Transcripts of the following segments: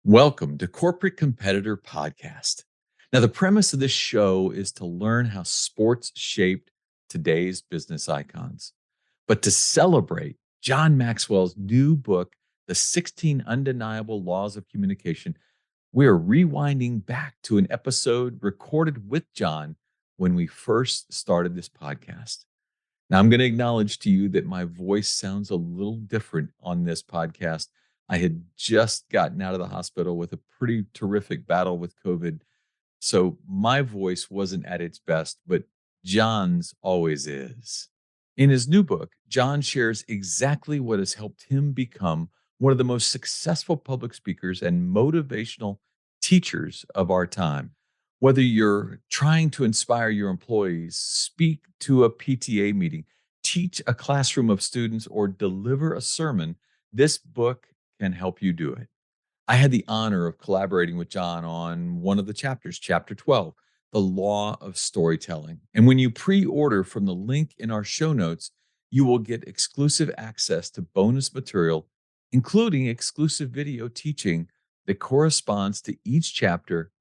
Welcome to Corporate Competitor Podcast. Now, the premise of this show is to learn how sports shaped today's business icons, but to celebrate John Maxwell's new book, The 16 Undeniable Laws of Communication. We are rewinding back to an episode recorded with John when we first started this podcast. Now, I'm going to acknowledge to you that my voice sounds a little different on this podcast. I had just gotten out of the hospital with a pretty terrific battle with COVID. So my voice wasn't at its best, but John's always is. In his new book, John shares exactly what has helped him become one of the most successful public speakers and motivational teachers of our time. Whether you're trying to inspire your employees, speak to a PTA meeting, teach a classroom of students, or deliver a sermon, this book can help you do it. I had the honor of collaborating with John on one of the chapters, chapter 12, The Law of Storytelling. And when you pre-order from the link in our show notes, you will get exclusive access to bonus material, including exclusive video teaching that corresponds to each chapter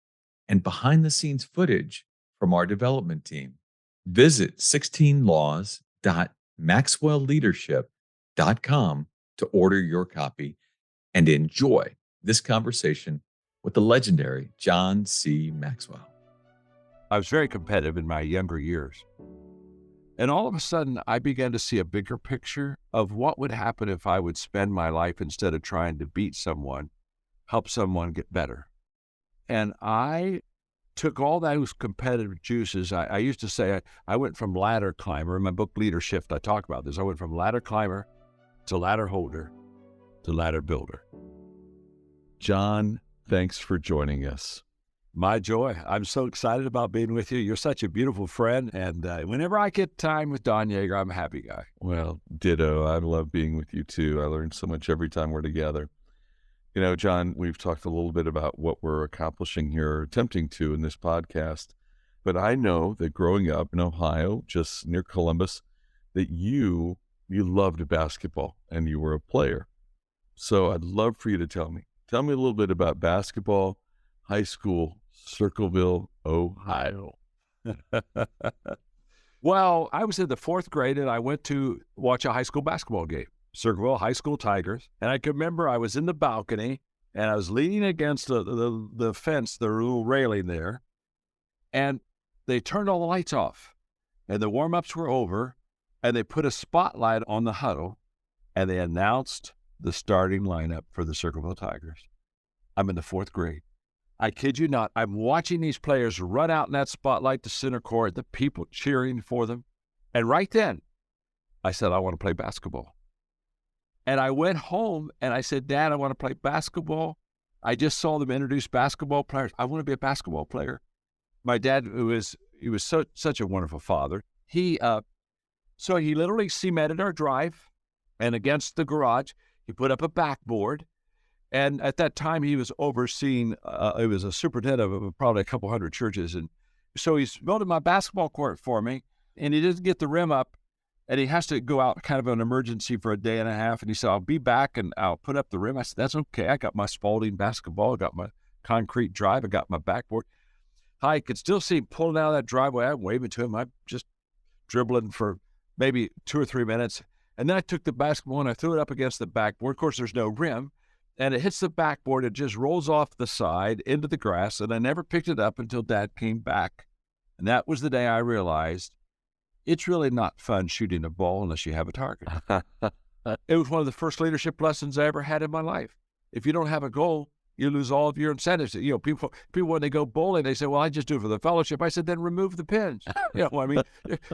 and behind-the-scenes footage from our development team. Visit 16laws.maxwellleadership.com to order your copy and enjoy this conversation with the legendary John C. Maxwell. I was very competitive in my younger years. And all of a sudden, I began to see a bigger picture of what would happen if I would spend my life, instead of trying to beat someone, help someone get better. And I took all those competitive juices. I used to say I went from ladder climber. In my book, Leadership, I talk about this. I went from ladder climber to ladder holder to ladder builder. John, thanks for joining us. My joy. I'm so excited about being with you. You're such a beautiful friend. And whenever I get time with Don Yeager, I'm a happy guy. Well, ditto. I love being with you too. I learn so much every time we're together. You know, John, we've talked a little bit about what we're accomplishing here, attempting to in this podcast. But I know that growing up in Ohio, just near Columbus, that you loved basketball and you were a player. So I'd love for you to tell me a little bit about basketball, high school, Circleville, Ohio. Well, I was in the fourth grade and I went to watch a high school basketball game, Circleville High School Tigers. And I can remember I was in the balcony and I was leaning against the fence, the little railing there. And they turned all the lights off and the warm-ups were over and they put a spotlight on the huddle and they announced the starting lineup for the Circleville Tigers. I'm in the fourth grade. I kid you not. I'm watching these players run out in that spotlight to center court, the people cheering for them. And right then, I said, I want to play basketball. And I went home and I said, Dad, I want to play basketball. I just saw them introduce basketball players. I want to be a basketball player. My dad, he was such a wonderful father. So he literally cemented our drive, and against the garage, he put up a backboard. And at that time, he was overseeing, it was a superintendent of probably a couple hundred churches. And so he's building my basketball court for me, and he doesn't get the rim up, and he has to go out kind of an emergency for a day and a half. And he said, I'll be back, and I'll put up the rim. I said, that's okay. I got my Spalding basketball. I got my concrete drive. I got my backboard. I could still see him pulling out of that driveway. I'm waving to him. I'm just dribbling for maybe 2 or 3 minutes. And then I took the basketball and I threw it up against the backboard. Of course, there's no rim. And it hits the backboard. It just rolls off the side into the grass. And I never picked it up until Dad came back. And that was the day I realized it's really not fun shooting a ball unless you have a target. It was one of the first leadership lessons I ever had in my life. If you don't have a goal, you lose all of your incentives. You know, people when they go bowling, they say, well, I just do it for the fellowship. I said, then remove the pins. You know, I mean,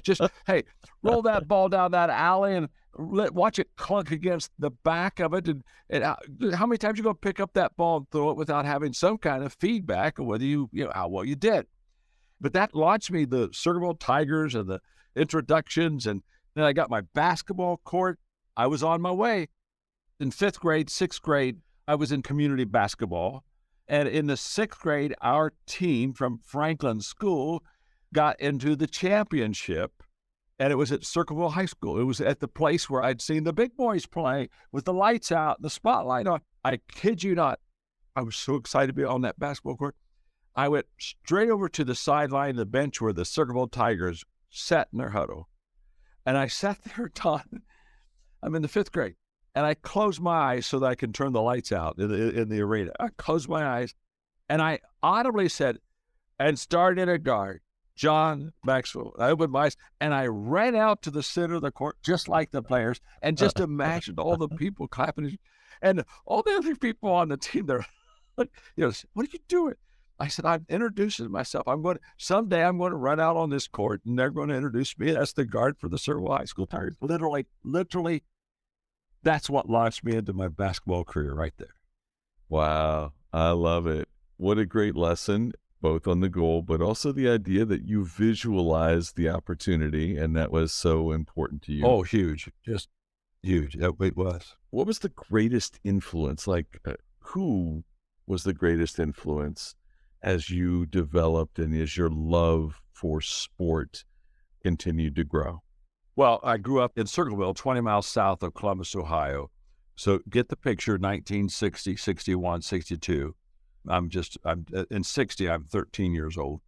just, hey, roll that ball down that alley and watch it clunk against the back of it. And how many times you going to pick up that ball and throw it without having some kind of feedback of whether you know, how well you did? But that launched me the Circleville Tigers and the introductions. And then I got my basketball court. I was on my way. In 5th grade, 6th grade, I was in community basketball. And in the 6th grade, our team from Franklin School got into the championship. And it was at Circleville High School. It was at the place where I'd seen the big boys play with the lights out and the spotlight on. I kid you not. I was so excited to be on that basketball court. I went straight over to the sideline of the bench where the Circleville Tigers sat in their huddle. And I sat there, Don. I'm in the 5th grade. And I closed my eyes so that I can turn the lights out in the arena. I closed my eyes and I audibly said, and started at guard, John Maxwell. I opened my eyes and I ran out to the center of the court, just like the players, and just imagined all the people clapping. And all the other people on the team, they're like, what are you doing? I said, I'm introducing myself. Someday I'm going to run out on this court and they're going to introduce me as the guard for the Circleville High School Tigers. Literally, that's what launched me into my basketball career right there. Wow. I love it. What a great lesson, both on the goal, but also the idea that you visualized the opportunity, and that was so important to you. Oh, huge. Just huge. It was. What was the greatest influence? Who was the greatest influence as you developed and as your love for sport continued to grow? Well, I grew up in Circleville, 20 miles south of Columbus, Ohio. So get the picture, 1960, 61, 62. I'm in 60, I'm 13 years old.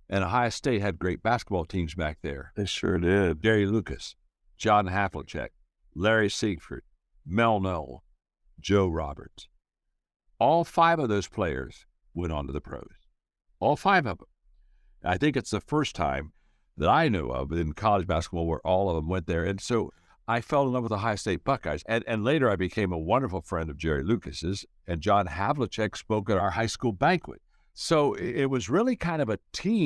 And Ohio State had great basketball teams back there. They sure did. Jerry Lucas, John Havlicek, Larry Siegfried, Mel Knoll, Joe Roberts. All 5 of those players went on to the pros. All 5 of them. I think it's the first time that I know of in college basketball where all of them went there. And so I fell in love with the Ohio State Buckeyes. And later I became a wonderful friend of Jerry Lucas's, and John Havlicek spoke at our high school banquet. So it was really kind of a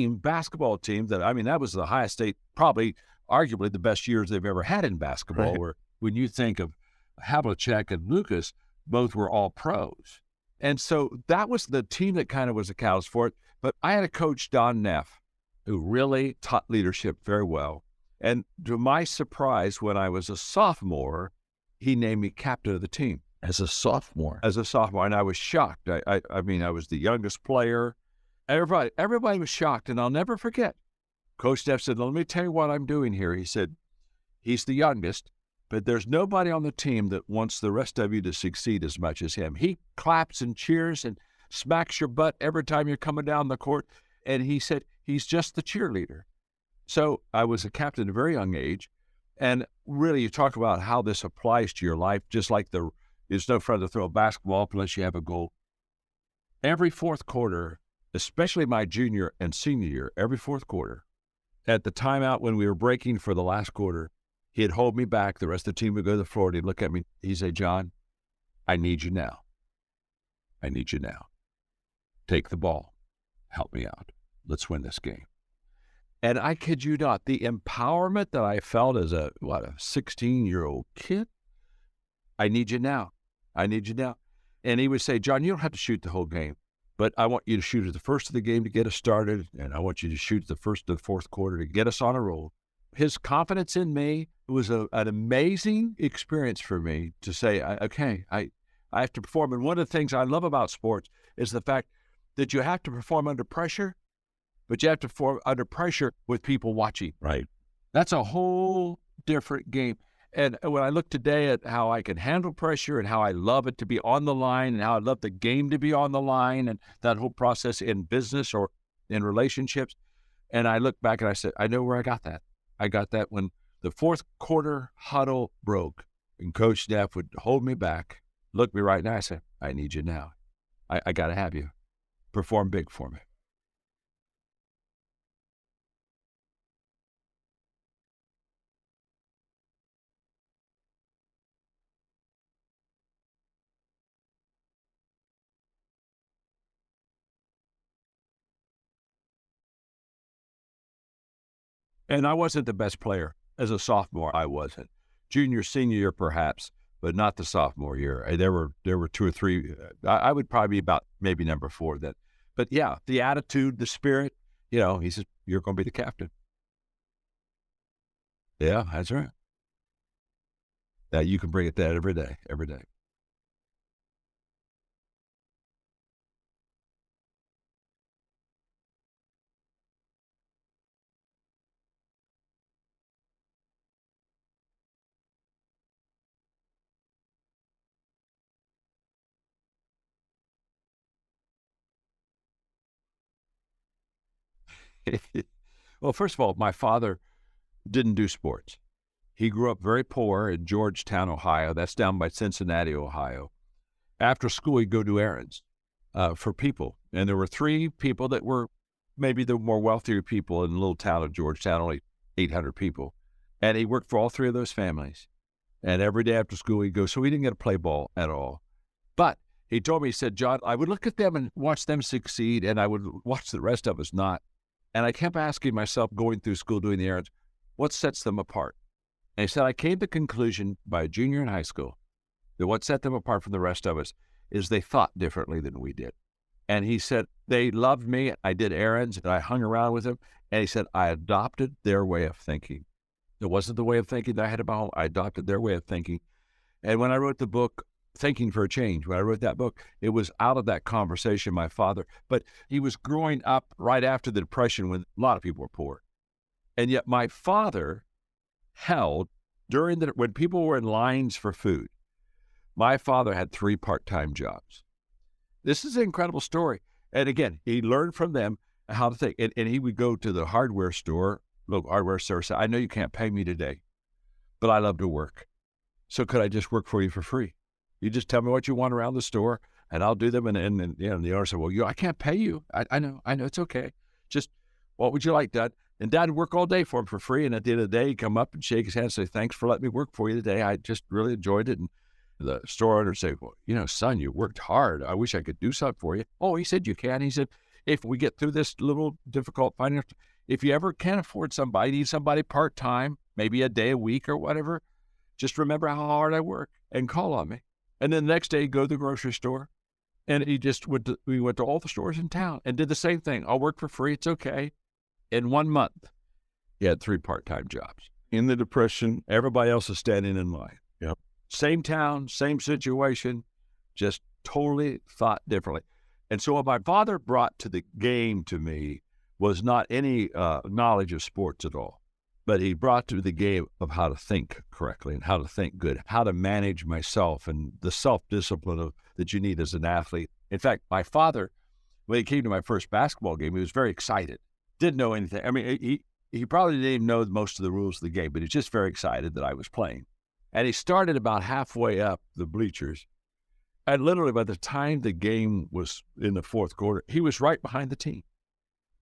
basketball team that was the Ohio State, probably arguably the best years they've ever had in basketball, Right. where when you think of Havlicek and Lucas, both were all pros. And so that was the team that kind of was the catalyst for it. But I had a coach, Don Neff, who really taught leadership very well. And to my surprise, when I was a sophomore, he named me captain of the team. As a sophomore? As a sophomore, and I was shocked. I was the youngest player. Everybody was shocked, and I'll never forget. Coach Neff said, let me tell you what I'm doing here. He said, he's the youngest, but there's nobody on the team that wants the rest of you to succeed as much as him. He claps and cheers and smacks your butt every time you're coming down the court. And he said, he's just the cheerleader. So I was a captain at a very young age. And really, you talk about how this applies to your life, just like it's no fun to throw a basketball unless you have a goal. Every 4th quarter, especially my junior and senior year, every 4th quarter, at the timeout when we were breaking for the last quarter, he'd hold me back. The rest of the team would go to the floor, and he'd look at me. He'd say, John, I need you now. I need you now. Take the ball. Help me out. Let's win this game. And I kid you not, the empowerment that I felt as a 16-year-old kid, I need you now. I need you now. And he would say, John, you don't have to shoot the whole game, but I want you to shoot at the first of the game to get us started, and I want you to shoot the first of the 4th quarter to get us on a roll. His confidence in me was an amazing experience for me to say, I have to perform. And one of the things I love about sports is the fact that you have to perform under pressure, but you have to perform under pressure with people watching. Right. That's a whole different game. And when I look today at how I can handle pressure and how I love it to be on the line and how I love the game to be on the line and that whole process in business or in relationships, and I look back and I said, I know where I got that. I got that when the 4th quarter huddle broke and Coach Neff would hold me back, look me right now. I said, I need you now. I got to have you. Perform big for me. And I wasn't the best player. As a sophomore, I wasn't. Junior, senior year, perhaps, but not the sophomore year. There were 2 or 3. I would probably be about maybe number 4 then. But yeah, the attitude, the spirit, he says, you're going to be the captain. Yeah, that's right. That you can bring it that every day, every day. Well, first of all, my father didn't do sports. He grew up very poor in Georgetown, Ohio. That's down by Cincinnati, Ohio. After school, he'd go do errands for people. And there were three people that were maybe the more wealthier people in the little town of Georgetown, only 800 people. And he worked for all three of those families. And every day after school, he'd go. So he didn't get to play ball at all. But he told me, he said, John, I would look at them and watch them succeed, and I would watch the rest of us not. And I kept asking myself, going through school, doing the errands, what sets them apart? And he said, I came to the conclusion by a junior in high school that what set them apart from the rest of us is they thought differently than we did. And he said, they loved me. I did errands, and I hung around with them. And he said, I adopted their way of thinking. It wasn't the way of thinking that I had about home. I adopted their way of thinking. And when I wrote the book, Thinking for a Change, when I wrote that book, it was out of that conversation, my father. But he was growing up right after the Depression when a lot of people were poor. And yet my father held, when people were in lines for food, my father had 3 part-time jobs. This is an incredible story. And again, he learned from them how to think. And he would go to the hardware store, local hardware store, say, I know you can't pay me today, but I love to work. So could I just work for you for free? You just tell me what you want around the store, and I'll do them. And the owner said, well, I can't pay you. I know, it's okay. Just, what would you like, Dad? And Dad would work all day for him for free. And at the end of the day, he'd come up and shake his hand and say, thanks for letting me work for you today. I just really enjoyed it. And the store owner would say, well, son, you worked hard. I wish I could do something for you. Oh, he said, you can. He said, if we get through this little difficult financial, if you ever can't afford somebody, need somebody part-time, maybe a day a week or whatever, just remember how hard I work and call on me. And then the next day, he'd go to the grocery store, and we went to all the stores in town and did the same thing. I'll work for free. It's okay. In 1 month, he had 3 part-time jobs. In the Depression, everybody else is standing in line. Yep. Same town, same situation, just totally thought differently. And so what my father brought to the game to me was not any knowledge of sports at all, but he brought to the game of how to think correctly and how to think good, how to manage myself and the self-discipline that you need as an athlete. In fact, my father, when he came to my first basketball game, he was very excited. Didn't know anything. I mean, he probably didn't even know most of the rules of the game, but he was just very excited that I was playing. And he started about halfway up the bleachers. And literally by the time the game was in the fourth quarter, he was right behind the team.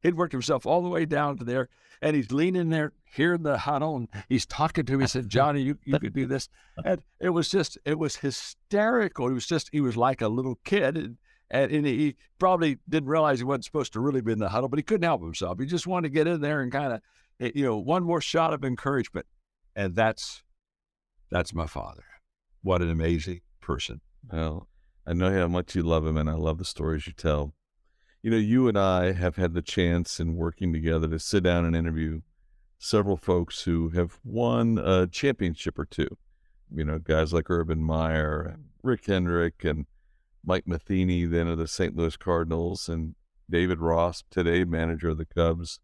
He'd worked himself all the way down to there, and he's leaning there, hearing the huddle, and he's talking to me. He said, Johnny, you could do this. And it was hysterical. He was like a little kid, and he probably didn't realize he wasn't supposed to really be in the huddle, but he couldn't help himself. He just wanted to get in there and kind of, one more shot of encouragement. And that's my father. What an amazing person. Well, I know how much you love him, and I love the stories you tell. You and I have had the chance in working together to sit down and interview several folks who have won a championship or two. Guys like Urban Meyer and Rick Hendrick and Mike Matheny, then of the St. Louis Cardinals, and David Ross, today manager of the Cubs.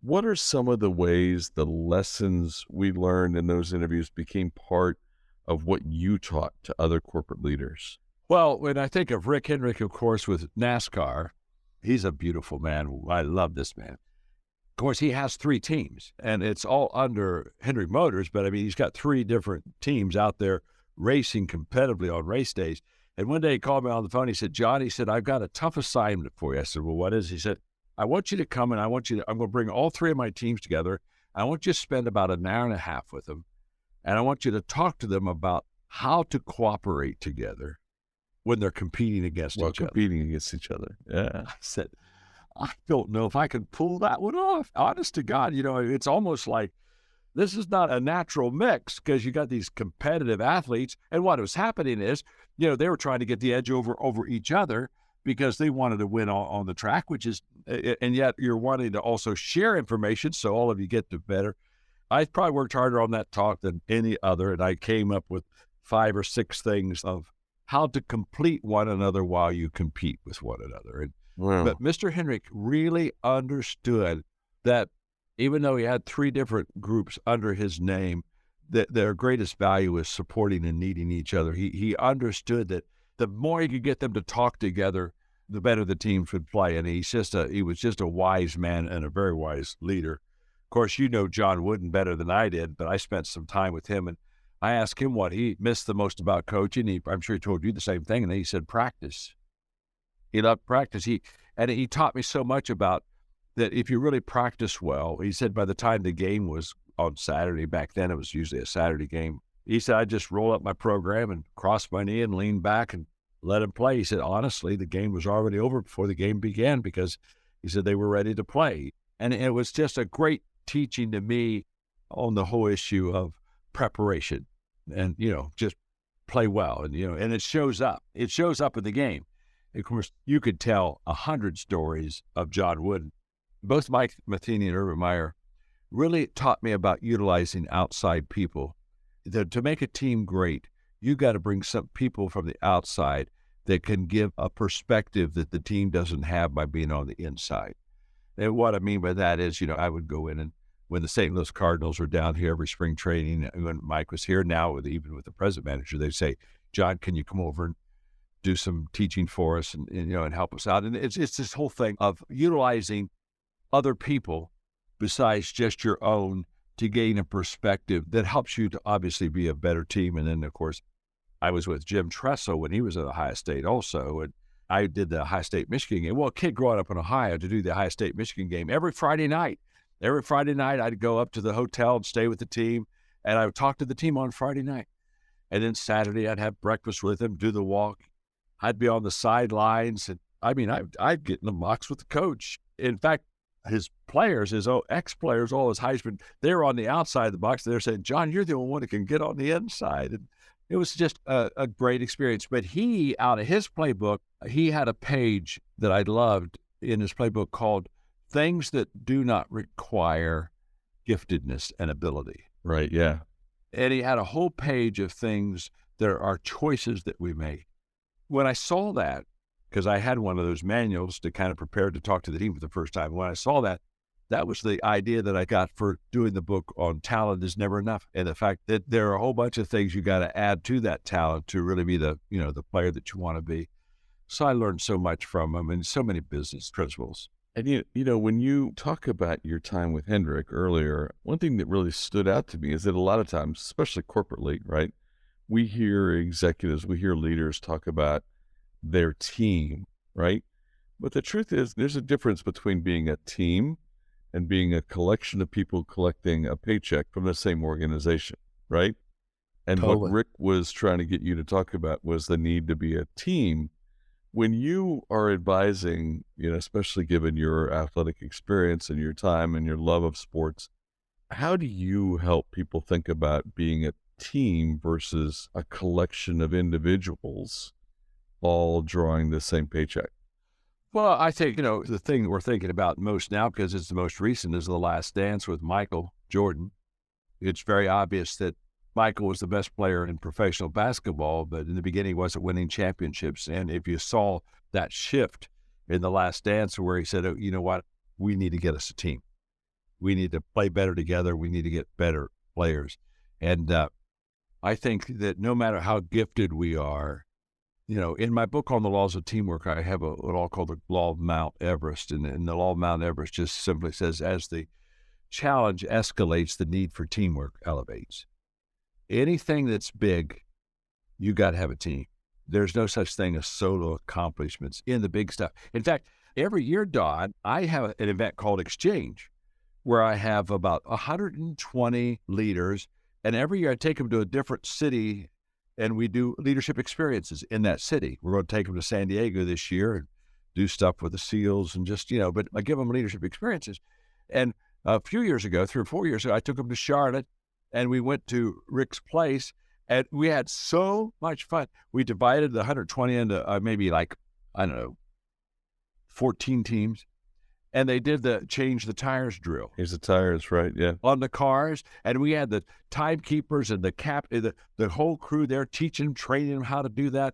What are some of the ways the lessons we learned in those interviews became part of what you taught to other corporate leaders? Well, when I think of Rick Hendrick, of course, with NASCAR, he's a beautiful man. I love this man. Of course, he has 3 teams, and it's all under Hendrick Motors, but I mean, he's got 3 different teams out there racing competitively on race days. And one day he called me on the phone. He said, John, I've got a tough assignment for you. I said, well, what is it? He said, I want you to come and I'm going to bring all 3 of my teams together. I want you to spend about an hour and a half with them. And I want you to talk to them about how to cooperate together when they're competing against each other. Yeah. I said, I don't know if I can pull that one off. Honest to God, it's almost like this is not a natural mix because you got these competitive athletes. And what was happening is, they were trying to get the edge over each other because they wanted to win on the track, and yet you're wanting to also share information so all of you get to better. I probably worked harder on that talk than any other, and I came up with 5 or 6 things of how to complete one another while you compete with one another. Wow. But Mr. Hendrick really understood that even though he had 3 different groups under his name, that their greatest value is supporting and needing each other. He understood that the more he could get them to talk together, the better the teams would play. And he was just a wise man and a very wise leader. Of course, you know John Wooden better than I did, but I spent some time with him, and I asked him what he missed the most about coaching. I'm sure he told you the same thing, and he said practice. He loved practice. He taught me so much about that. If you really practice well, he said by the time the game was on Saturday, back then it was usually a Saturday game, he said I'd just roll up my program and cross my knee and lean back and let him play. He said, honestly, the game was already over before the game began because he said they were ready to play. And it was just a great teaching to me on the whole issue of preparation and, just play well. And, and it shows up. It shows up in the game. Of course, you could tell 100 stories of John Wooden. Both Mike Matheny and Urban Meyer really taught me about utilizing outside people. To make a team great, you got to bring some people from the outside that can give a perspective that the team doesn't have by being on the inside. And what I mean by that is, I would go in, and when the St. Louis Cardinals were down here every spring training, when Mike was here, now even with the present manager, they'd say, John, can you come over and do some teaching for us and help us out? And it's this whole thing of utilizing other people besides just your own to gain a perspective that helps you to obviously be a better team. And then, of course, I was with Jim Tressel when he was at Ohio State also, and I did the Ohio State-Michigan game. Well, a kid growing up in Ohio to do the Ohio State-Michigan game every Friday night. Every Friday night, I'd go up to the hotel and stay with the team, and I would talk to the team on Friday night. And then Saturday, I'd have breakfast with them, do the walk. I'd be on the sidelines, and I'd get in the box with the coach. In fact, his players, his ex-players, all his Heisman, they were on the outside of the box. They're saying, John, you're the only one who can get on the inside. And it was just a great experience. But he, out of his playbook, he had a page that I loved in his playbook called Things That Do Not Require Giftedness and Ability. Right, yeah. And he had a whole page of things that are choices that we make. When I saw that, because I had one of those manuals to kind of prepare to talk to the team for the first time. When I saw that, that was the idea that I got for doing the book on talent is never enough. And the fact that there are a whole bunch of things you got to add to that talent to really be the player that you want to be. So I learned so much from him and so many business principles. And, when you talk about your time with Hendrick earlier, one thing that really stood out to me is that a lot of times, especially corporately, right, we hear executives, we hear leaders talk about their team, right? But the truth is there's a difference between being a team and being a collection of people collecting a paycheck from the same organization, right? And Totally. What Rick was trying to get you to talk about was the need to be a team. When you are advising, especially given your athletic experience and your time and your love of sports, how do you help people think about being a team versus a collection of individuals all drawing the same paycheck? Well, I think, the thing we're thinking about most now, because it's the most recent, is The Last Dance with Michael Jordan. It's very obvious that Michael was the best player in professional basketball, but in the beginning he wasn't winning championships. And if you saw that shift in The Last Dance where he said, you know what, we need to get us a team. We need to play better together. We need to get better players. And I think that no matter how gifted we are, in my book on the laws of teamwork, I have a law called the law of Mount Everest. And the law of Mount Everest just simply says, as the challenge escalates, the need for teamwork elevates. Anything that's big, you got to have a team. There's no such thing as solo accomplishments in the big stuff. In fact, every year, Don, I have an event called Exchange, where I have about 120 leaders. And every year I take them to a different city and we do leadership experiences in that city. We're going to take them to San Diego this year and do stuff with the SEALs and just, but I give them leadership experiences. And a few years ago, 3 or 4 years ago, I took them to Charlotte and we went to Rick's place and we had so much fun. We divided the 120 into maybe 14 teams. And they did the change the tires drill. Here's the tires, right? Yeah. On the cars. And we had the timekeepers and the whole crew there teaching, training them how to do that.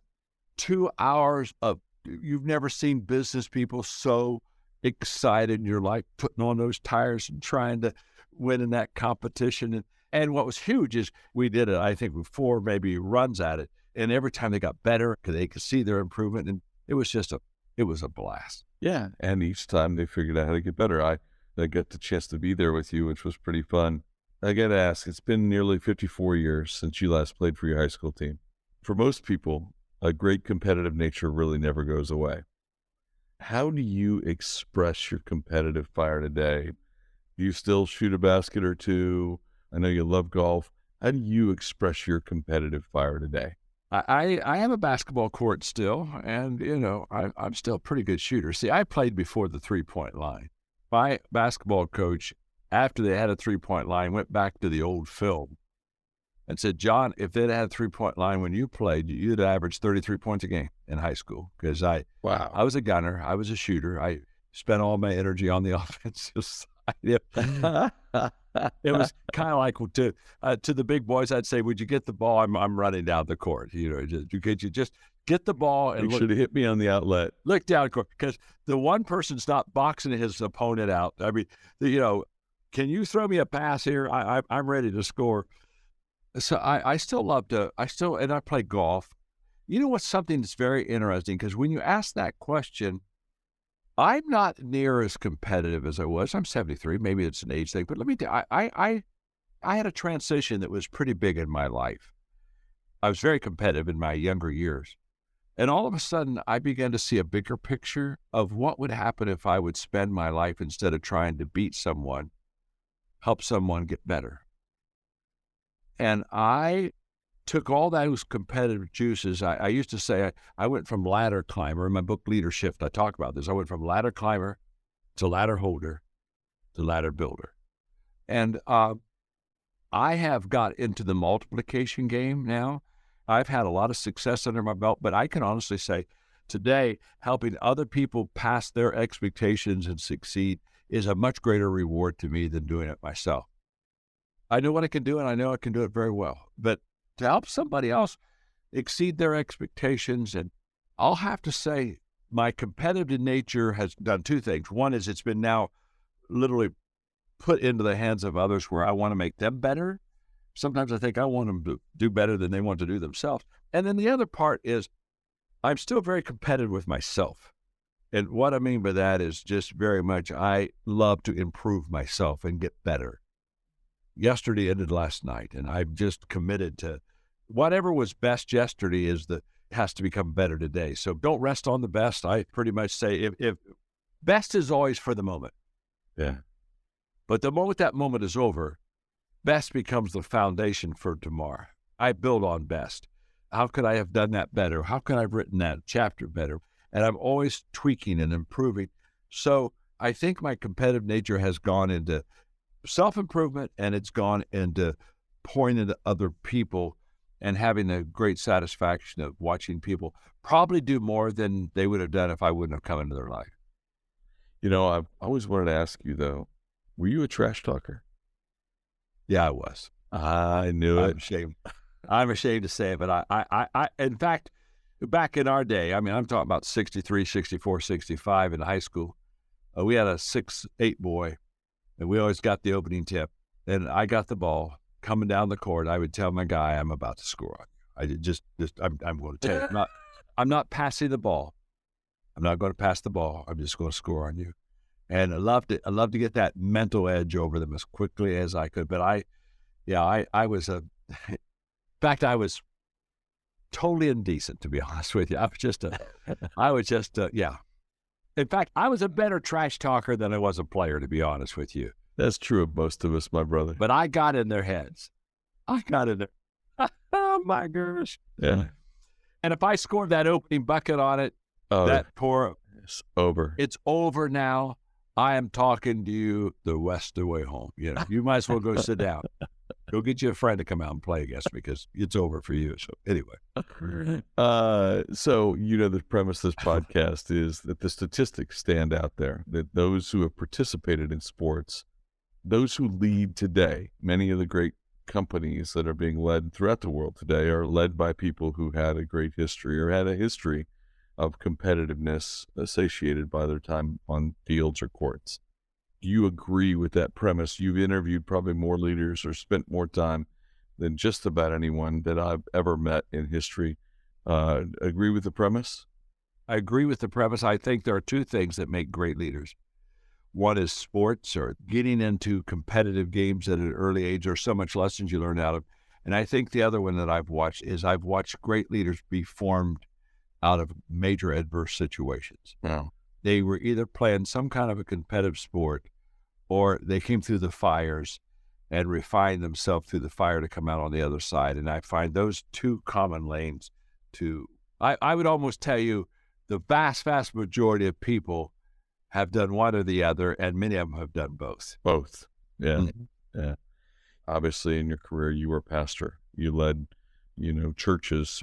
2 hours of, you've never seen business people so excited in your life putting on those tires and trying to win in that competition. And what was huge is we did it, I think, with 4 maybe runs at it. And every time they got better, they could see their improvement. And it was just It was a blast. Yeah. And each time they figured out how to get better. I got the chance to be there with you, which was pretty fun. I got to ask, it's been nearly 54 years since you last played for your high school team. For most people, a great competitive nature really never goes away. How do you express your competitive fire today? Do you still shoot a basket or two? I know you love golf. How do you express your competitive fire today? I have a basketball court still, and, I'm still a pretty good shooter. See, I played before the three-point line. My basketball coach, after they had a three-point line, went back to the old film and said, John, if they'd had a three-point line when you played, you'd average 33 points a game in high school. Because I was a gunner. I was a shooter. I spent all my energy on the offensive side. It was kind of like to the big boys, I'd say, would you get the ball? I'm running down the court. Could you just get the ball and Make sure to hit me on the outlet. Look down the court, because the one person's not boxing his opponent out. I mean, can you throw me a pass here? I'm ready to score. So I still love and I play golf. You know what's something that's very interesting? Because when you ask that question, I'm not near as competitive as I was. I'm 73. Maybe it's an age thing, but let me tell you, I had a transition that was pretty big in my life. I was very competitive in my younger years. And all of a sudden, I began to see a bigger picture of what would happen if I would spend my life, instead of trying to beat someone, help someone get better. And I took all those competitive juices. I used to say I went from ladder climber. In my book, Leadership, I talk about this. I went from ladder climber to ladder holder to ladder builder. And I have got into the multiplication game now. I've had a lot of success under my belt, but I can honestly say today, helping other people pass their expectations and succeed is a much greater reward to me than doing it myself. I know what I can do, and I know I can do it very well. But to help somebody else exceed their expectations, and I'll have to say my competitive nature has done two things. One is it's been now literally put into the hands of others where I want to make them better. Sometimes I think I want them to do better than they want to do themselves. And then the other part is I'm still very competitive with myself. And what I mean by that is just very much I love to improve myself and get better. Yesterday ended last night, and I've just committed to whatever was best yesterday has to become better today. So don't rest on the best. I pretty much say if best is always for the moment. Yeah. But the moment that moment is over, best becomes the foundation for tomorrow. I build on best. How could I have done that better? How could I have written that chapter better? And I'm always tweaking and improving. So I think my competitive nature has gone into self-improvement, and it's gone into pouring into other people and having a great satisfaction of watching people probably do more than they would have done if I wouldn't have come into their life. I've always wanted to ask you, though, were you a trash talker? Yeah, I was. I knew it. I'm ashamed to say it, but I in fact, back in our day, I mean, I'm talking about 63, 64, 65 in high school, we had a 6'8" boy, and we always got the opening tip. And I got the ball coming down the court. I would tell my guy, I'm about to score on you. I'm going to tell you, I'm not passing the ball. I'm not going to pass the ball. I'm just going to score on you. And I loved it. I loved to get that mental edge over them as quickly as I could. But I was in fact, I was totally indecent, to be honest with you. Yeah. In fact, I was a better trash talker than I was a player, to be honest with you. That's true of most of us, my brother. But I got in their heads. I got in there. Oh, my gosh. Yeah. And if I scored that opening bucket on it, it's over. It's over now. I am talking to you the rest of the way home. You might as well go sit down. Go get you a friend to come out and play against, because it's over for you. So anyway. So the premise of this podcast is that the statistics stand out there, that those who have participated in sports, those who lead today, many of the great companies that are being led throughout the world today are led by people who had a great history or had a history of competitiveness associated by their time on fields or courts. Do you agree with that premise? You've interviewed probably more leaders or spent more time than just about anyone that I've ever met in history. Agree with the premise? I agree with the premise. I think there are two things that make great leaders. One is sports, or getting into competitive games at an early age. There's so much lessons you learn out of. And I think the other one that I've watched great leaders be formed out of major adverse situations. Yeah. They were either playing some kind of a competitive sport, or they came through the fires and refined themselves through the fire to come out on the other side. And I find those two common lanes I would almost tell you the vast, vast majority of people have done one or the other, and many of them have done both. Both. Yeah. Mm-hmm. Yeah. Obviously, in your career, you were a pastor. You led, churches,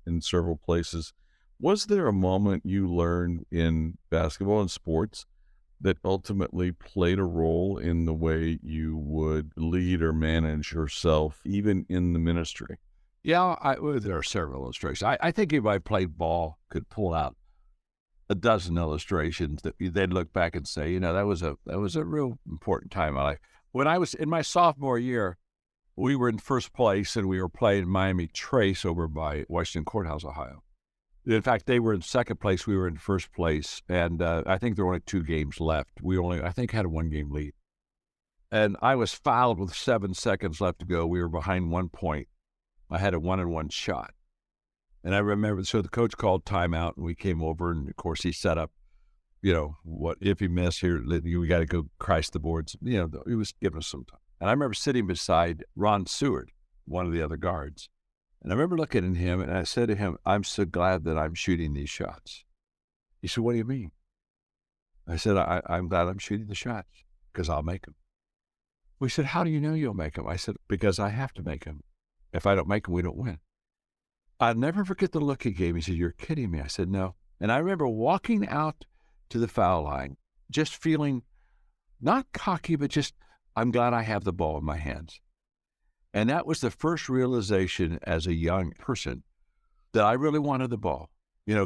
in several places. Was there a moment you learned in basketball and sports that ultimately played a role in the way you would lead or manage yourself, even in the ministry? Yeah, there are several illustrations. I think if I played ball, could pull out a dozen illustrations that they'd look back and say, that was a real important time in my life. When I was in my sophomore year, we were in first place, and we were playing Miami Trace over by Washington Courthouse, Ohio. In fact, they were in second place. We were in first place, and I think there were only 2 games left. We I think, had a 1-game lead. And I was fouled with 7 seconds left to go. We were behind 1 point. I had a 1-and-1 shot. And I remember, so the coach called timeout, and we came over, and of course he set up, what if he missed here, we got to go Christ the boards. He was giving us some time. And I remember sitting beside Ron Seward, one of the other guards. And I remember looking at him, and I said to him, I'm so glad that I'm shooting these shots. He said, what do you mean? I said, I'm glad I'm shooting the shots, because I'll make them. We said, how do you know you'll make them? I said, because I have to make them. If I don't make them, we don't win. I'll never forget the look he gave me. He said, you're kidding me. I said, no. And I remember walking out to the foul line, just feeling not cocky, but just, I'm glad I have the ball in my hands. And that was the first realization as a young person that I really wanted the ball.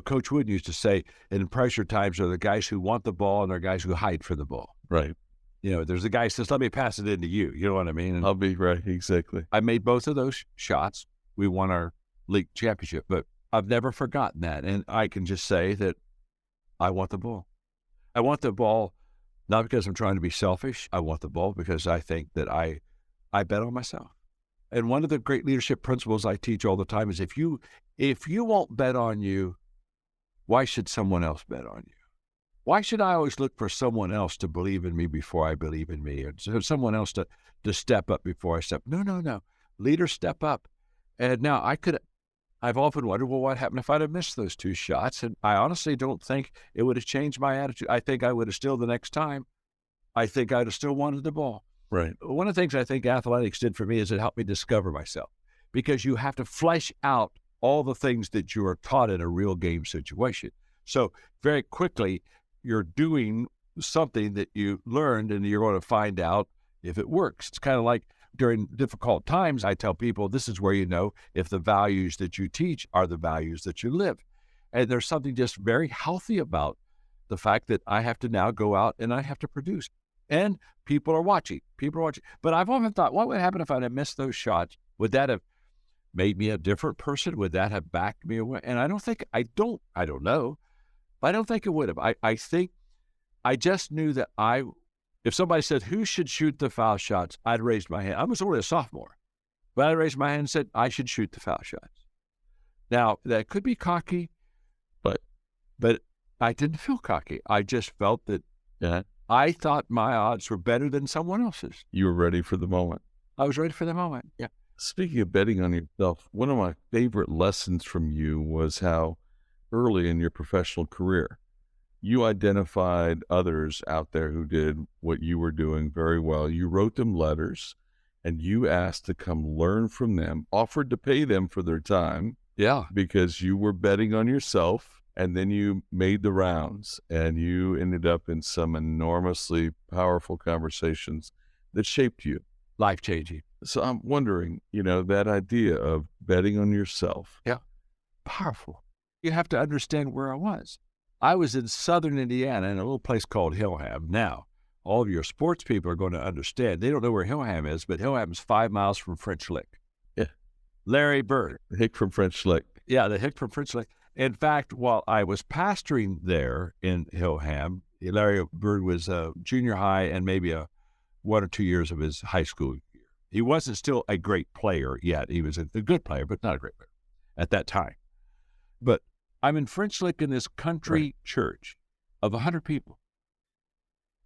Coach Wood used to say, in pressure times, there are the guys who want the ball and there are guys who hide for the ball. Right. There's the guy who says, let me pass it into you. You know what I mean? And I'll be right. Exactly. I made both of those shots. We won our league championship, but I've never forgotten that. And I can just say that I want the ball. I want the ball, not because I'm trying to be selfish. I want the ball because I think that I bet on myself. And one of the great leadership principles I teach all the time is if you won't bet on you, why should someone else bet on you? Why should I always look for someone else to believe in me before I believe in me, or someone else to step up before I step? No. Leaders step up. And now I've often wondered, well, what happened if I'd have missed those 2 shots? And I honestly don't think it would have changed my attitude. I think I would have still, the next time, I think I'd have still wanted the ball. Right. One of the things I think athletics did for me is it helped me discover myself, because you have to flesh out all the things that you are taught in a real game situation. So very quickly, you're doing something that you learned, and you're going to find out if it works. It's kind of like during difficult times, I tell people, this is where you know if the values that you teach are the values that you live. And there's something just very healthy about the fact that I have to now go out and I have to produce. And people are watching. But I've often thought, what would happen if I'd have missed those shots? Would that have made me a different person? Would that have backed me away? And I don't know, but I don't think it would have. I think I just knew that if somebody said, who should shoot the foul shots? I'd raise my hand. I was only a sophomore, but I raised my hand and said, I should shoot the foul shots. Now, that could be cocky, but I didn't feel cocky. I just felt that I thought my odds were better than someone else's. You were ready for the moment. I was ready for the moment. Yeah. Speaking of betting on yourself, one of my favorite lessons from you was how early in your professional career, you identified others out there who did what you were doing very well. You wrote them letters, and you asked to come learn from them, offered to pay them for their time. Yeah. Because you were betting on yourself, and then you made the rounds, and you ended up in some enormously powerful conversations that shaped you. Life-changing. So I'm wondering, that idea of betting on yourself. Yeah. Powerful. You have to understand where I was. I was in southern Indiana in a little place called Hillham. Now, all of your sports people are going to understand. They don't know where Hillham is, but Hillham is 5 miles from French Lick. Yeah. Larry Bird. The hick from French Lick. Yeah, the hick from French Lick. In fact, while I was pastoring there in Hillham, Larry Bird was a junior high and maybe 1 or 2 years of his high school year. He wasn't still a great player yet. He was a good player, but not a great player at that time. But I'm in French Lick in this country church of 100 people.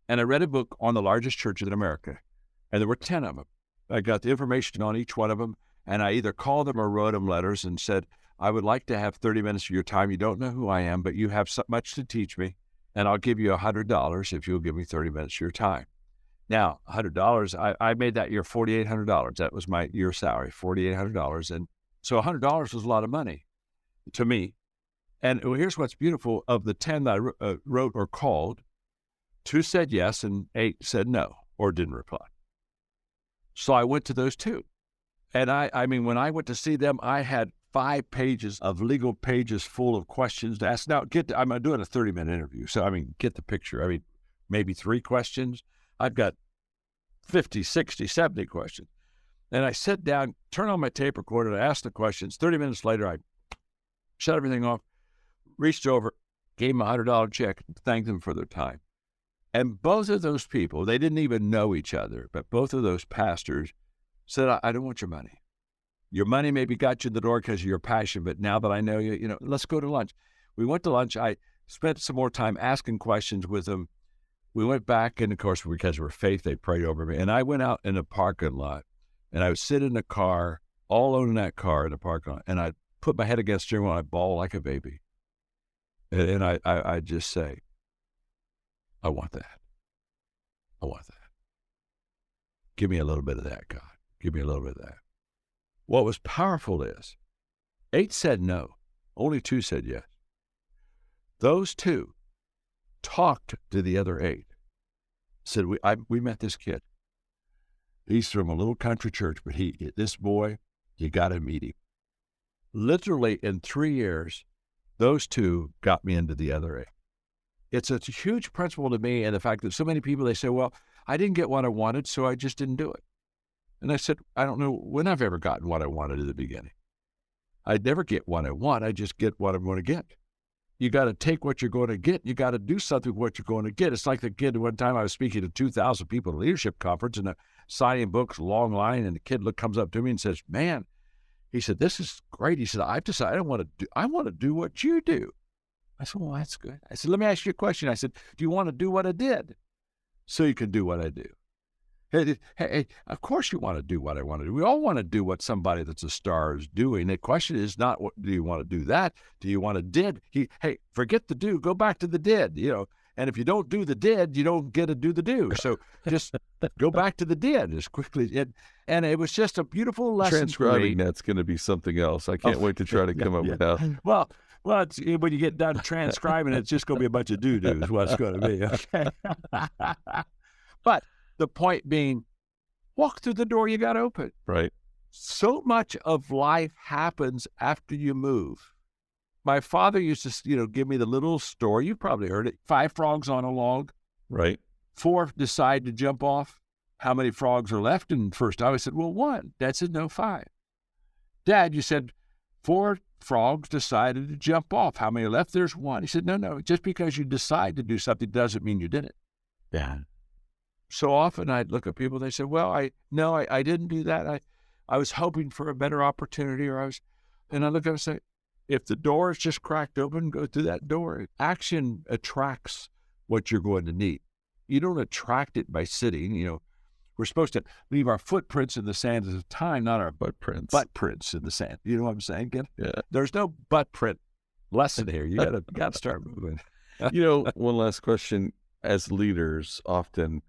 And I read a book on the largest churches in America, and there were 10 of them. I got the information on each one of them, and I either called them or wrote them letters and said, I would like to have 30 minutes of your time. You don't know who I am, but you have so much to teach me, and I'll give you $100 if you'll give me 30 minutes of your time. Now, $100, I made that year $4,800. That was my year salary, $4,800. And so $100 was a lot of money to me. And here's what's beautiful. Of the 10 that I wrote or called, 2 said yes and 8 said no or didn't reply. So I went to those 2. And I mean, when I went to see them, I had 5 pages of legal pages full of questions to ask. Now, I'm doing a 30-minute interview. So, I mean, get the picture. I mean, maybe 3 questions. I've got 50, 60, 70 questions. And I sit down, turn on my tape recorder, and I ask the questions. 30 minutes later, I shut everything off, reached over, gave them a $100 check, thanked them for their time. And both of those people, they didn't even know each other, but both of those pastors said, I don't want your money. Your money maybe got you in the door because of your passion, but now that I know you, let's go to lunch. We went to lunch. I spent some more time asking questions with them. We went back, and of course, because of her faith, they prayed over me. And I went out in the parking lot, and I would sit in the car, all alone in that car in the parking lot, and I'd put my head against the steering wheel, and I'd bawl like a baby. And I'd just say, I want that. I want that. Give me a little bit of that, God. Give me a little bit of that. What was powerful is 8 said no. Only 2 said yes. Those 2 talked to the other 8. Said, we met this kid. He's from a little country church, but this boy, you got to meet him. Literally in 3 years, those 2 got me into the other 8. It's a huge principle to me, and the fact that so many people, they say, well, I didn't get what I wanted, so I just didn't do it. And I said, I don't know when I've ever gotten what I wanted at the beginning. I'd never get what I want. I just get what I'm going to get. You got to take what you're going to get. You got to do something with what you're going to get. It's like the kid, one time I was speaking to 2,000 people at a leadership conference and signing books, long line, and the kid comes up to me and says, man, he said, this is great. He said, I've decided I want to do what you do. I said, well, that's good. I said, let me ask you a question. I said, do you want to do what I did so you can do what I do? Hey, of course you want to do what I want to do. We all want to do what somebody that's a star is doing. The question is not, what do you want to do that? Do you want to did? Hey, forget the do, go back to the did, And if you don't do the did, you don't get to do the do. So just go back to the did as quickly. And it was just a beautiful lesson. Transcribing that's going to be something else. I can't wait to try to come up with that. Well, it's, when you get done transcribing, it's just going to be a bunch of doo-doo is what it's going to be. Okay. But the point being, walk through the door you got open. Right. So much of life happens after you move. My father used to, give me the little story. You probably heard it. 5 frogs on a log. Right. 4 decide to jump off. How many frogs are left? And first I said, well, 1. Dad said, no, 5. Dad, you said 4 frogs decided to jump off. How many are left? There's 1. He said, no. Just because you decide to do something doesn't mean you did it. Yeah. So often I'd look at people, they said, well, I didn't do that. I was hoping for a better opportunity, and I look at it and say, if the door is just cracked open, go through that door. Action attracts what you're going to need. You don't attract it by sitting, We're supposed to leave our footprints in the sand at a time, not our butt prints in the sand. You know what I'm saying? Yeah. There's no butt print lesson here. You got to start moving. One last question. As leaders, often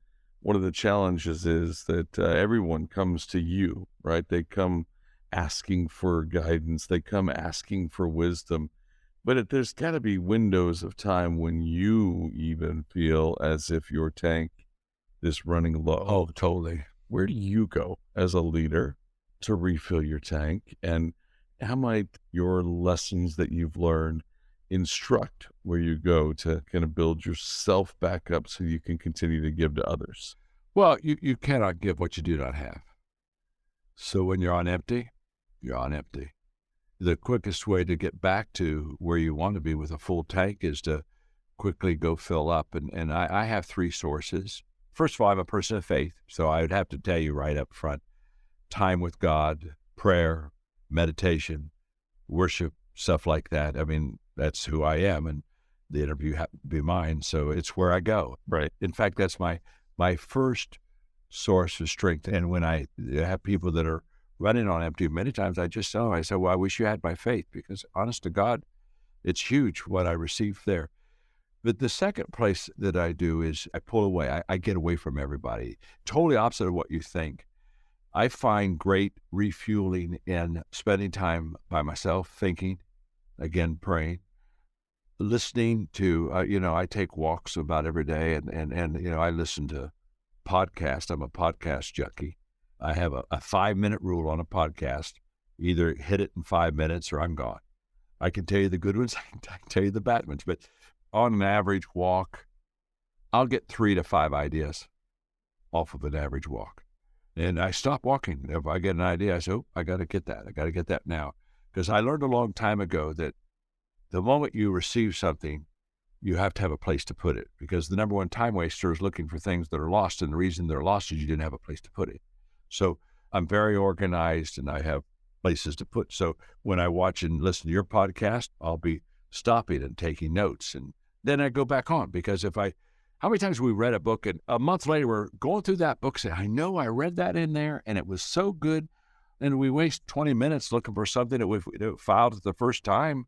one of the challenges is that everyone comes to you, right? They come asking for guidance. They come asking for wisdom. But there's got to be windows of time when you even feel as if your tank is running low. Oh, totally. Where do you go as a leader to refill your tank? And how might your lessons that you've learned instruct where you go to kind of build yourself back up so you can continue to give to others? Well, you cannot give what you do not have. So when you're on empty, you're on empty. the quickest way to get back to where you want to be with a full tank is to quickly go fill up. And I have three sources. First of all, I'm a person of faith, so I would have to tell you right up front, time with God, prayer, meditation, worship, stuff like that. I mean, that's who I am, and the interview happened to be mine, so it's where I go. Right. In fact, that's my first source of strength. And when I have people that are running on empty, many times I just tell them, I say, well, I wish you had my faith, because honest to God, it's huge what I received there. But the second place that I do is I pull away. I get away from everybody. Totally opposite of what you think. I find great refueling in spending time by myself, thinking, again, praying, listening to, I take walks about every day, and I listen to podcasts. I'm a podcast junkie. I have a 5-minute rule on a podcast. Either hit it in 5 minutes or I'm gone. I can tell you the good ones. I can tell you the bad ones. But on an average walk, I'll get 3 to 5 ideas off of an average walk. And I stop walking. If I get an idea, I say, oh, I got to get that. I got to get that now. Because I learned a long time ago that the moment you receive something, you have to have a place to put it. Because the number one time waster is looking for things that are lost. And the reason they're lost is you didn't have a place to put it. So I'm very organized and I have places to put. So when I watch and listen to your podcast, I'll be stopping and taking notes. And then I go back on, because how many times we read a book and a month later we're going through that book saying, I know I read that in there and it was so good. And we waste 20 minutes looking for something that we filed it the first time.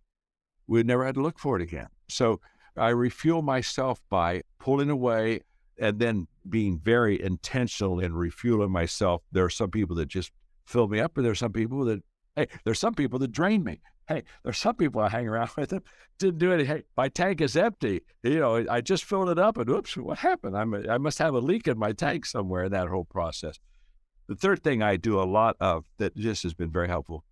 We never had to look for it again. So I refuel myself by pulling away and then being very intentional in refueling myself. There are some people that just fill me up, and there's some people that drain me. Hey, there's some people I hang around with them, didn't do anything. Hey, my tank is empty. I just filled it up and oops, what happened? I must have a leak in my tank somewhere in that whole process. The third thing I do a lot of that just has been very helpful,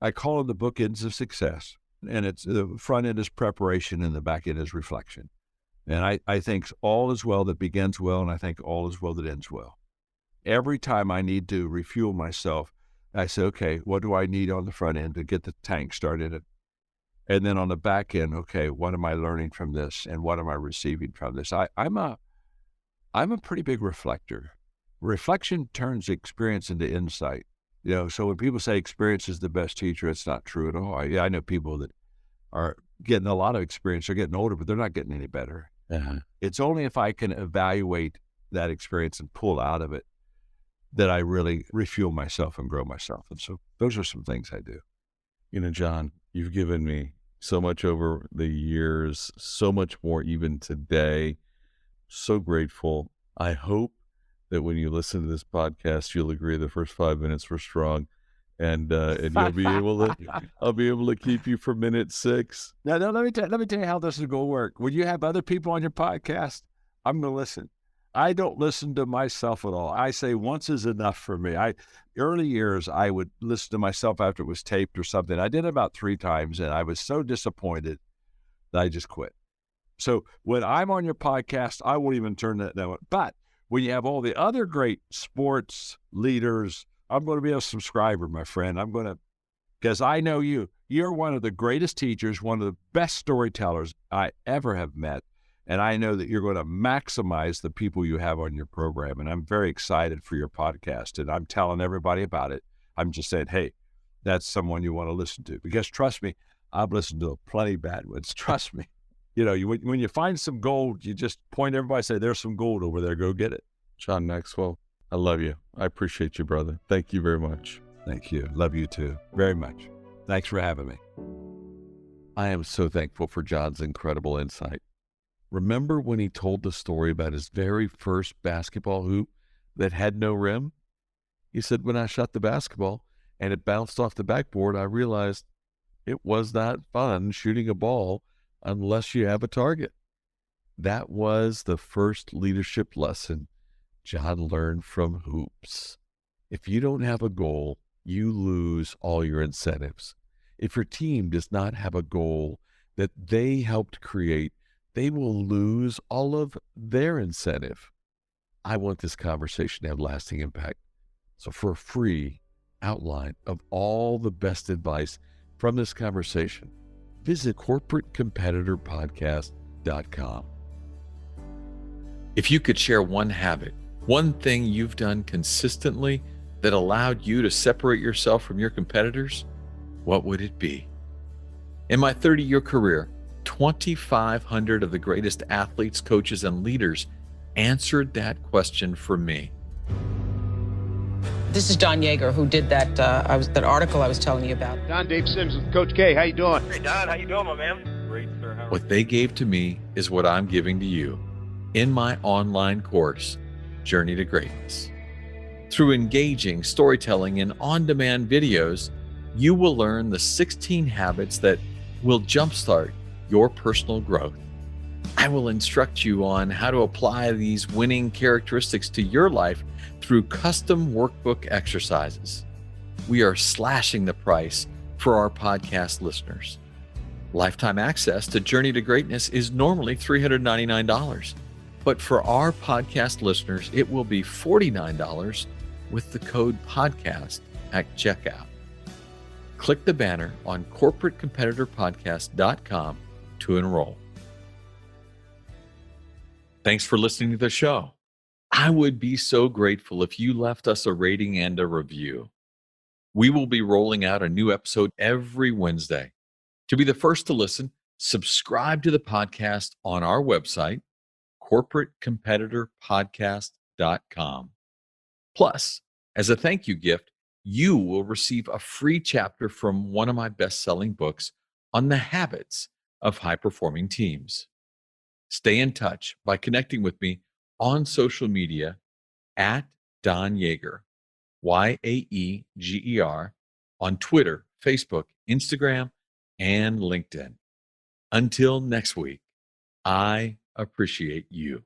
I call them the bookends of success. And it's the front end is preparation and the back end is reflection. And I think all is well that begins well, and I think all is well that ends well. Every time I need to refuel myself, I say, okay, what do I need on the front end to get the tank started? And then on the back end, okay, what am I learning from this, and what am I receiving from this? I'm a pretty big reflector. Reflection turns experience into insight. So when people say experience is the best teacher, it's not true at all. I know people that are getting a lot of experience. They're getting older, but they're not getting any better. Uh-huh. It's only if I can evaluate that experience and pull out of it that I really refuel myself and grow myself. And so those are some things I do. John, you've given me so much over the years, so much more even today. So grateful. I hope that when you listen to this podcast, you'll agree the first 5 minutes were strong, and you'll be able to. I'll be able to keep you for minute 6. Now let me tell you how this is going to work. When you have other people on your podcast, I'm going to listen. I don't listen to myself at all. I say once is enough for me. Early years, I would listen to myself after it was taped or something. I did it about 3 times, and I was so disappointed that I just quit. So when I'm on your podcast, I won't even turn that down. But when you have all the other great sports leaders, I'm going to be a subscriber, my friend. Because I know you. You're one of the greatest teachers, one of the best storytellers I ever have met. And I know that you're going to maximize the people you have on your program. And I'm very excited for your podcast. And I'm telling everybody about it. I'm just saying, hey, that's someone you want to listen to. Because trust me, I've listened to plenty bad ones. Trust me. When you find some gold, you just point to everybody and say, there's some gold over there. Go get it. John Maxwell, I love you. I appreciate you, brother. Thank you very much. Thank you. Love you too. Very much. Thanks for having me. I am so thankful for John's incredible insight. Remember when he told the story about his very first basketball hoop that had no rim? He said, when I shot the basketball and it bounced off the backboard, I realized it was not fun shooting a ball unless you have a target. That was the first leadership lesson John learned from hoops. If you don't have a goal, you lose all your incentives. If your team does not have a goal that they helped create, they will lose all of their incentive. I want this conversation to have lasting impact. So for a free outline of all the best advice from this conversation, visit corporatecompetitorpodcast.com. If you could share one habit, one thing you've done consistently that allowed you to separate yourself from your competitors, what would it be? In my 30-year career, 2,500 of the greatest athletes, coaches, and leaders answered that question for me. This is Don Yeager, who did that article I was telling you about. Don, Dave Sims with Coach K. How you doing? Hey, Don. How you doing, my man? Great, sir. What they gave to me is what I'm giving to you in my online course, Journey to Greatness. Through engaging storytelling and on-demand videos, you will learn the 16 habits that will jumpstart your personal growth. I will instruct you on how to apply these winning characteristics to your life through custom workbook exercises. We are slashing the price for our podcast listeners. Lifetime access to Journey to Greatness is normally $399, but for our podcast listeners, it will be $49 with the code podcast at checkout. Click the banner on corporatecompetitorpodcast.com to enroll. Thanks for listening to the show. I would be so grateful if you left us a rating and a review. We will be rolling out a new episode every Wednesday. To be the first to listen, subscribe to the podcast on our website, corporatecompetitorpodcast.com. Plus, as a thank you gift, you will receive a free chapter from one of my best-selling books on the habits of high-performing teams. Stay in touch by connecting with me on social media at Don Yeager, Yaeger, on Twitter, Facebook, Instagram, and LinkedIn. Until next week, I appreciate you.